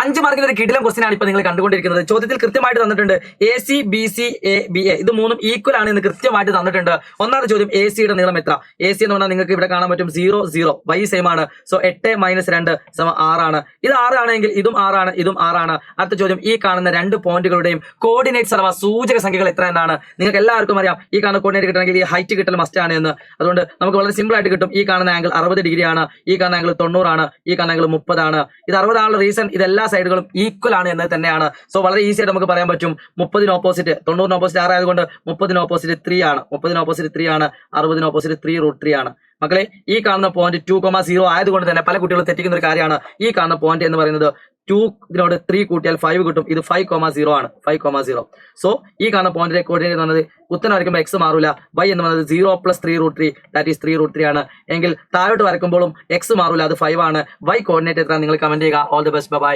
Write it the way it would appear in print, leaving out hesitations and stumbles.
5 മാർക്കിന് ഒരു കിടിലം ക്വസ്റ്റ്യൻ ആണ് ഇപ്പോൾ നിങ്ങൾ കണ്ടുകൊണ്ടിരിക്കുന്നത്. ചോദ്യത്തിൽ കൃത്യമായിട്ട് തന്നിട്ടുണ്ട് AC BC ABA ഇത് മൂന്നും ഈക്വൽ ആണ് എന്ന് കൃത്യമായിട്ട് തന്നിട്ടുണ്ട്. ഒന്നാമത്തെ ചോദ്യം AC യുടെ നീളം എത്ര? AC എന്ന് പറഞ്ഞാൽ നിങ്ങൾക്ക് ഇവിടെ കാണാൻ പറ്റും 0 0 y സെയിം ആണ്. സോ 8 - 2 6 ആണ്. ഇത് 6 ആണെങ്കിൽ ഇതും 6 ആണ്, ഇതും 6 ആണ്. അടുത്ത ചോദ്യം ഈ കാണുന്ന രണ്ട് പോയിന്റുകളുടെയും കോർഡിനേറ്റ്സ് അഥവാ സൂചക സംഖ്യകൾ എത്ര എന്നാണ്. നിങ്ങൾക്ക് എല്ലാവർക്കും അറിയാം ഈ കാണുന്ന കോർഡിനേറ്റ് കിട്ടണമെങ്കിൽ ഈ ഹൈറ്റ് കിട്ടൽ മസ്റ്റ് ആണ് എന്ന്. അതുകൊണ്ട് നമുക്ക് വളരെ സിമ്പിൾ ആയിട്ട് കിട്ടും. ഈ കാണുന്ന ആംഗിൾ 60 ഡിഗ്രി ആണ്, ഈ കാണുന്ന ആംഗിൾ 90 ആണ്, ഈ കാണുന്ന ആംഗിൾ 30 ആണ്. ഇത് 60 ആണുള്ള റീസൺ ഇതെല്ലാ സൈഡുകളും ഈക്വൽ ആണ് എന്ന് തന്നെയാണ്. സോ വളരെ ഈസി ആയിട്ട് നമുക്ക് പറയാൻ പറ്റും 30 ഓപ്പോസിറ്റ് 90 ഓപ്പോസിറ്റ് 6 ആയതുകൊണ്ട് 30 ഓപ്പോസിറ്റ് 3 ആണ്, 30 ഓപ്പോസിറ്റ് 3 ആണ്, 60 ഓപ്പോസിറ്റ് 3√3 ആണ്. മക്കളെ ഈ കാണുന്ന പോയിന്റ് 2,0 ആയതുകൊണ്ട് തന്നെ പല കുട്ടികളും തെറ്റിക്കുന്ന ഒരു കാര്യമാണ്. ഈ കാണുന്ന പോയിന്റ് എന്ന് പറയുന്നത് 2 ഇതിനോട് 3 കൂട്ടിയാൽ 5 കിട്ടും. ഇത് 5,0 ആണ്, 5,0. സോ ഈ കാണുന്ന പോയിന്റിന്റെ കോർഡിനേറ്റ് എന്ന് പറയുന്നത് ഉത്തരം വരയ്ക്കുമ്പോൾ എക്സ് മാറൂല. y എന്ന് പറയുന്നത് 0 + 3√3 ദാറ്റ് ഈസ് 3√3 ആണ്. എങ്കിൽ താഴോട്ട് വരയ്ക്കുമ്പോഴും എക്സ് മാറൂല, അത് 5 ആണ്. y കോർഡിനേറ്റ് എത്ര നിങ്ങൾ കമന്റ് ചെയ്യുക. All the best, by.